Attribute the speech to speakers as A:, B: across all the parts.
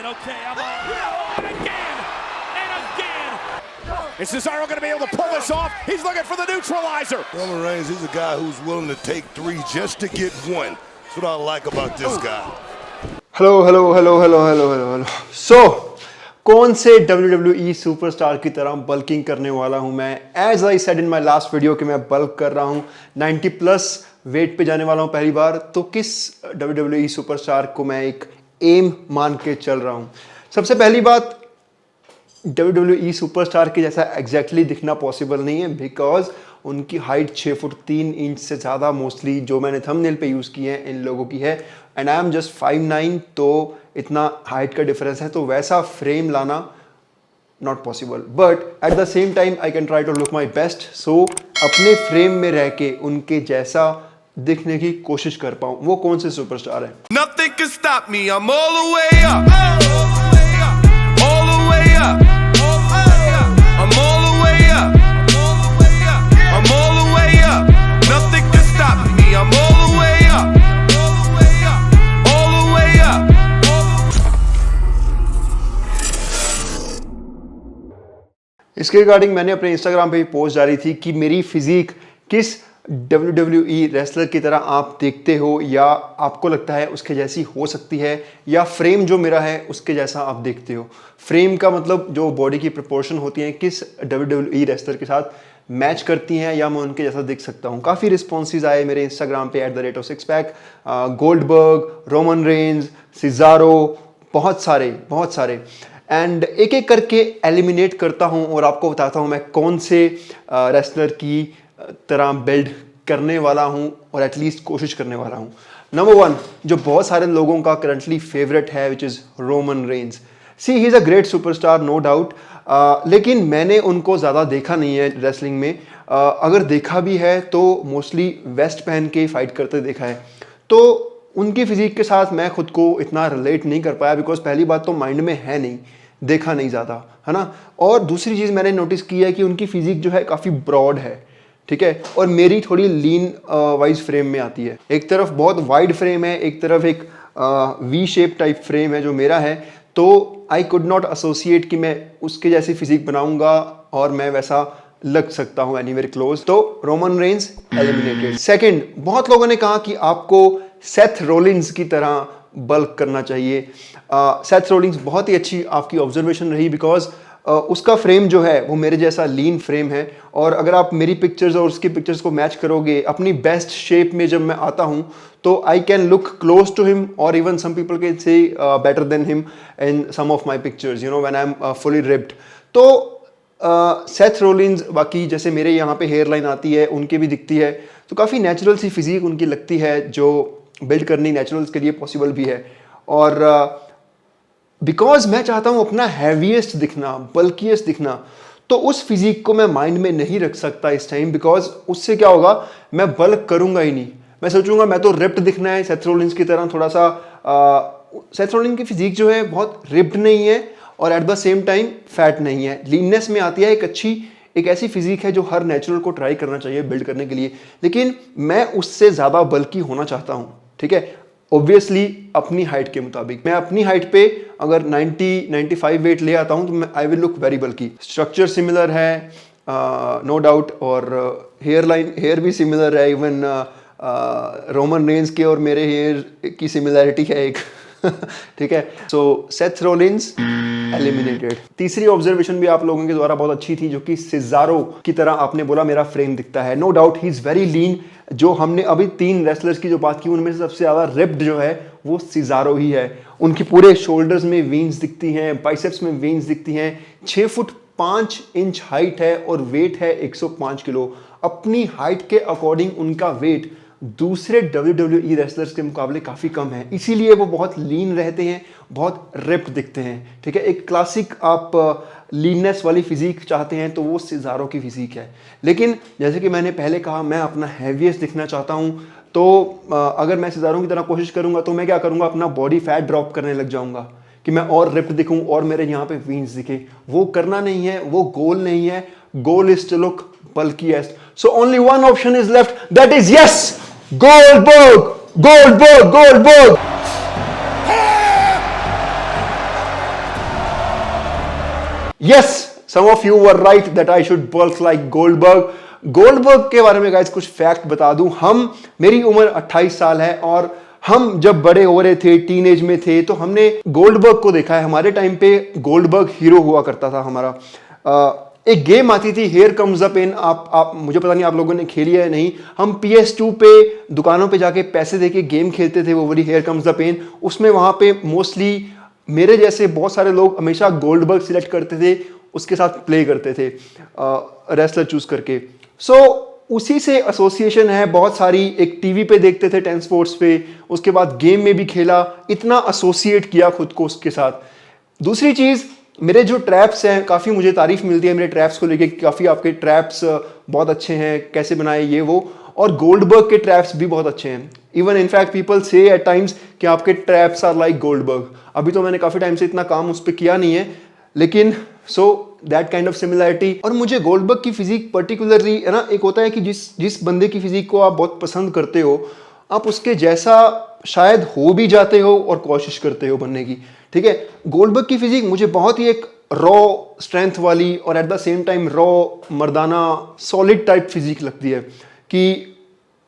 A: saying, okay, I'm on. And again! And again! Is Cesaro going to be able to pull this off? He's looking for the neutralizer.
B: Roman Reigns, he's a guy who's willing to take 3 just to get 1. That's what I like about this guy.
C: Hello सो कौन से WWE superstar की तरह bulking करने वाला हूं मैं? As I said in my last video कि मैं बल्क कर रहा हूं, 90 प्लस वेट पे जाने वाला हूं पहली बार। तो किस WWE सुपरस्टार को मैं एक एम मान के चल रहा हूं? सबसे पहली बात, WWE सुपरस्टार के जैसा एग्जैक्टली दिखना पॉसिबल नहीं है, बिकॉज उनकी हाइट 6 फुट 3 इंच से ज़्यादा मोस्टली जो मैंने थंबनेल पे यूज़ की है इन लोगों की है, एंड आई एम जस्ट 5'9", तो इतना हाइट का डिफरेंस है, तो वैसा फ्रेम लाना not possible. But at the same time I can try to look my best, so अपने फ्रेम में रह के उनके जैसा दिखने की कोशिश कर पाऊँ। वो कौन से सुपरस्टार है?
B: Nothing can stop me. I'm all the way up. All the way up. I'm all the way up. I'm all the way up. Nothing can stop me. I'm all the way up. All the way up.
C: इसके regarding मैंने अपने Instagram पे भी post डाली थी कि मेरी physique किस WWE रेसलर की तरह आप देखते हो या आपको लगता है उसके जैसी हो सकती है, या फ्रेम जो मेरा है उसके जैसा आप देखते हो। फ्रेम का मतलब जो बॉडी की प्रोपोर्शन होती हैं किस WWE रेसलर के साथ मैच करती हैं या मैं उनके जैसा दिख सकता हूँ। काफ़ी रिस्पॉन्सेज आए मेरे इंस्टाग्राम पे @6pack, Goldberg, Roman Reigns, Cesaro, बहुत सारे एंड एक एक करके एलिमिनेट करता हूँ और आपको बताता हूँ मैं कौन से रेसलर की तरह बिल्ड करने वाला हूँ और एटलीस्ट कोशिश करने वाला हूँ। नंबर 1 जो बहुत सारे लोगों का करंटली फेवरेट है, which is Roman Reigns. See he is a great superstar, no doubt, लेकिन मैंने उनको ज़्यादा देखा नहीं है रेसलिंग में। अगर देखा भी है तो मोस्टली वेस्ट पहन के फाइट करते देखा है, तो उनकी फिजिक के साथ मैं खुद को इतना रिलेट नहीं कर पाया, बिकॉज पहली बात तो माइंड में है नहीं, देखा नहीं ज़्यादा, है ना। और दूसरी चीज़ मैंने नोटिस की है कि उनकी फिजिक जो है काफ़ी ब्रॉड है, ठीक है, और मेरी थोड़ी लीन वाइज फ्रेम में आती है। एक तरफ बहुत वाइड फ्रेम है, एक तरफ एक वी शेप टाइप फ्रेम है जो मेरा है, तो आई कुड नॉट एसोसिएट कि मैं उसके जैसी फिजिक बनाऊंगा और मैं वैसा लग सकता हूँ एनीवेयर क्लोज। तो रोमन रेंज एलिमिनेटेड। सेकंड, बहुत लोगों ने कहा कि आपको सेथ रोलिंस की तरह बल्क करना चाहिए। सेथ रोलिंस बहुत ही अच्छी आपकी ऑब्जर्वेशन रही, बिकॉज उसका फ्रेम जो है वो मेरे जैसा लीन फ्रेम है, और अगर आप मेरी पिक्चर्स और उसकी पिक्चर्स को मैच करोगे अपनी बेस्ट शेप में जब मैं आता हूँ, तो I can look close to him, और even some people can say better than him in some of my pictures, you know, when I am fully ripped. तो सेथ रोलिंस, बाकी जैसे मेरे यहाँ पे हेयर लाइन आती है उनकी भी दिखती है, तो काफ़ी नेचुरल सी फिजिक उनकी लगती है, जो बिल्ड करनी नेचुरल्स के लिए पॉसिबल भी है। और बिकॉज मैं चाहता हूँ अपना हैवीएस्ट दिखना, बल्कीएस्ट दिखना, तो उस फिजिक को मैं माइंड में नहीं रख सकता इस टाइम, बिकॉज उससे क्या होगा, मैं बल्क करूँगा ही नहीं। मैं सोचूंगा मैं तो रिप्ड दिखना है सेथ रोलिंस की तरह, थोड़ा सा सेथ रोलिंस की फिजिक जो है बहुत रिप्ड नहीं है और at the same time fat नहीं है, लीननेस में आती है। एक ऐसी फिजिक है जो हर नेचुरल को ट्राई करना चाहिए बिल्ड करने के लिए, लेकिन मैं उससे ज़्यादा बल्की होना चाहता हूँ, ठीक है, ऑब्वियसली अपनी हाइट के मुताबिक। मैं अपनी हाइट पे अगर 90-95 वेट ले आता हूँ तो I will look very bulky. Structure similar है, नो डाउट, और हेयर भी सिमिलर है, इवन रोमन रेंज के और मेरे हेयर की सिमिलैरिटी है एक ठीक है। सो सेथ रोलिंस एलिमिनेटेड। तीसरी ऑब्जर्वेशन भी आप लोगों के द्वारा बहुत अच्छी थी, जो कि सिजारो की तरह आपने बोला मेरा फ्रेम दिखता है। No doubt he is very lean. जो हमने अभी 3 रेसलर्स की जो बात की उनमें से सबसे ज़्यादा रिप्ड जो है वो सिजारो ही है। उनकी पूरे शोल्डर्स में वेन्स दिखती हैं, बाइसेप्स में वेन्स दिखती हैं। 6 फुट 5 इंच हाइट है और वेट है 105 किलो। अपनी हाइट के अकॉर्डिंग उनका वेट दूसरे WWE रेसलर्स के मुकाबले काफ़ी कम है, इसीलिए वो बहुत लीन रहते हैं, बहुत रिप्ड दिखते हैं, ठीक है। एक क्लासिक आप लीननेस वाली फिजिक चाहते हैं तो वो सिजारो की फिजिक है, लेकिन जैसे कि मैंने पहले कहा मैं अपना हैवीएस्ट दिखना चाहता हूँ, तो अगर मैं सिजारो की तरह कोशिश करूँगा तो मैं क्या करूँगा, अपना बॉडी फैट ड्रॉप करने लग जाऊँगा कि मैं और रिप्ड दिखूँ और मेरे यहाँ पे वीन्स दिखे। वो करना नहीं है, वो गोल नहीं है। Goal is to look bulkiest. So only one option is left, that is yes, Goldberg. Yes, some of you were right that I should bulk like Goldberg. Goldberg के बारे में गाइस कुछ फैक्ट बता दूं। मेरी उम्र 28 साल है और हम जब बड़े हो रहे थे, टीनेज में थे, तो हमने गोल्डबर्ग को देखा है। हमारे टाइम पे गोल्डबर्ग हीरो हुआ करता था हमारा। एक गेम आती थी हियर कम्स द पेन, आप मुझे पता नहीं आप लोगों ने खेली है नहीं। हम PS2 पे दुकानों पे जाके पैसे देके गेम खेलते थे, वो वाली हियर कम्स द पेन। उसमें वहां पे मोस्टली मेरे जैसे बहुत सारे लोग हमेशा गोल्डबर्ग सिलेक्ट करते थे, उसके साथ प्ले करते थे रेसलर चूज करके। सो उसी से एसोसिएशन है बहुत सारी। एक टीवी पे देखते थे 10 स्पोर्ट्स पे, उसके बाद गेम में भी खेला, इतना एसोसिएट किया खुद को उसके साथ। दूसरी चीज़, मेरे जो ट्रैप्स हैं काफ़ी मुझे तारीफ मिलती है मेरे ट्रैप्स को लेके, काफ़ी आपके ट्रैप्स बहुत अच्छे हैं, कैसे बनाए ये वो। और गोल्डबर्ग के ट्रैप्स भी बहुत अच्छे हैं। इवन इनफैक्ट पीपल से एट टाइम्स कि आपके ट्रैप्स आर लाइक गोल्डबर्ग। अभी तो मैंने काफ़ी टाइम से इतना काम उस पर किया नहीं है, लेकिन so that kind of similarity. और मुझे गोल्डबर्ग की फिजिक पर्टिकुलरली है ना, एक होता है कि जिस बंदे की फिजिक को आप बहुत पसंद करते हो, आप उसके जैसा शायद हो भी जाते हो और कोशिश करते हो बनने की। ठीक है, गोल्डबर्ग की फिजिक मुझे बहुत ही एक रॉ स्ट्रेंथ वाली और at the same time raw मर्दाना सॉलिड टाइप फिजिक लगती है कि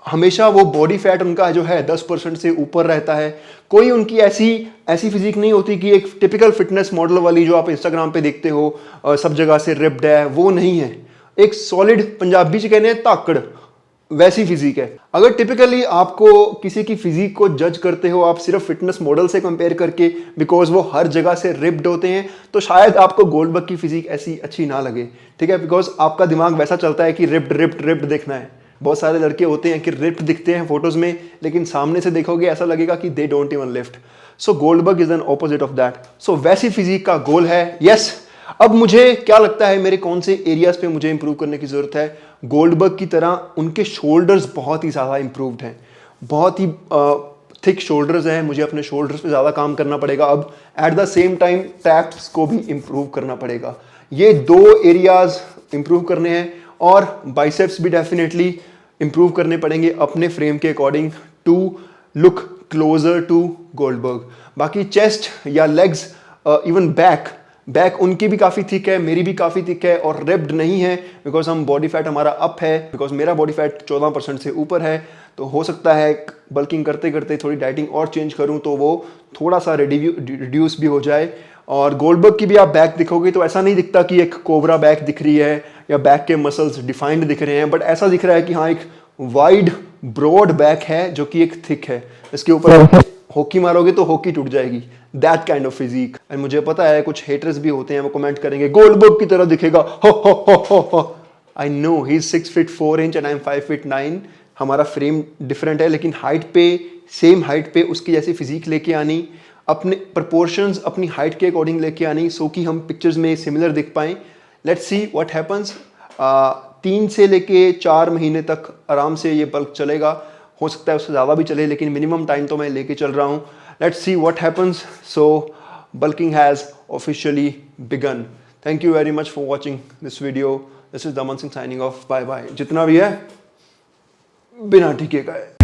C: हमेशा वो बॉडी फैट उनका जो है 10% से ऊपर रहता है। कोई उनकी ऐसी फिजिक नहीं होती कि एक टिपिकल फिटनेस मॉडल वाली जो आप इंस्टाग्राम पे देखते हो सब जगह से रिप्ड है, वो नहीं है। एक सॉलिड, पंजाबी से कहने हैं ताकड़, वैसी फिजिक है। अगर टिपिकली आपको किसी की फिजिक को जज करते हो आप सिर्फ फिटनेस मॉडल से कंपेयर करके, बिकॉज वो हर जगह से रिप्ड होते हैं, तो शायद आपको गोल्डबर्ग की फिजिक ऐसी अच्छी ना लगे। ठीक है, बिकॉज आपका दिमाग वैसा चलता है कि रिप्ड देखना है। बहुत सारे लड़के होते हैं कि रिप्ड दिखते हैं फोटोज में, लेकिन सामने से देखोगे ऐसा लगेगा कि they don't even lift. So Goldberg is an opposite of that. So वैसी फिजिक का गोल है। यस, अब मुझे क्या लगता है मेरे कौन से एरियाज पे मुझे इंप्रूव करने की जरूरत है। गोल्डबर्ग की तरह उनके शोल्डर्स बहुत ही ज़्यादा इंप्रूव्ड हैं, बहुत ही थिक शोल्डर्स हैं। मुझे अपने शोल्डर्स पे ज़्यादा काम करना पड़ेगा। अब eight the same time traps को भी इंप्रूव करना पड़ेगा। ये 2 एरियाज इंप्रूव करने हैं और बाइसेप्स भी डेफिनेटली इंप्रूव करने पड़ेंगे अपने फ्रेम के according to look closer to Goldberg. बाकी चेस्ट या लेग्स, इवन बैक उनकी भी काफ़ी थिक है, मेरी भी काफ़ी थिक है और रिप्ड नहीं है, बिकॉज हम बॉडी फैट हमारा अप है। बिकॉज मेरा बॉडी फैट 14% से ऊपर है, तो हो सकता है बल्किंग करते करते थोड़ी डाइटिंग और चेंज करूं तो वो थोड़ा सा रिड्यूस भी हो जाए। और गोल्डबर्ग की भी आप बैक दिखोगे तो ऐसा नहीं दिखता कि एक कोबरा बैक दिख रही है या बैक के मसल्स डिफाइंड दिख रहे हैं, बट ऐसा दिख रहा है कि हाँ एक वाइड ब्रॉड बैक है जो कि एक थिक है। इसके ऊपर हॉकी मारोगे तो हॉकी टूट जाएगी, that kind of physique. And मुझे पता है कुछ हेटर्स भी होते हैं, वो कमेंट करेंगे गोल्डबर्ग की तरह दिखेगा, हो। I know he is 6 feet 4 inch and I am 5 feet 9। हमारा फ्रेम डिफरेंट है, लेकिन हाइट पे सेम हाइट पे उसकी जैसी फिजिक लेके आनी, अपने प्रपोर्शंस अपनी हाइट के अकॉर्डिंग लेके आनी, सो कि हम पिक्चर्स में सिमिलर दिख पाएँ। Let's see what happens. 3 से लेके 4 महीने तक आराम से ये बल्क चलेगा। हो सकता है उससे ज़्यादा भी चले, लेकिन मिनिमम टाइम तो मैं लेके चल रहा हूँ। Let's see what happens. So bulking has officially begun. Thank you very much for watching this video. This is Daman Singh signing off. Bye bye. जितना भी है बिना टीके का है।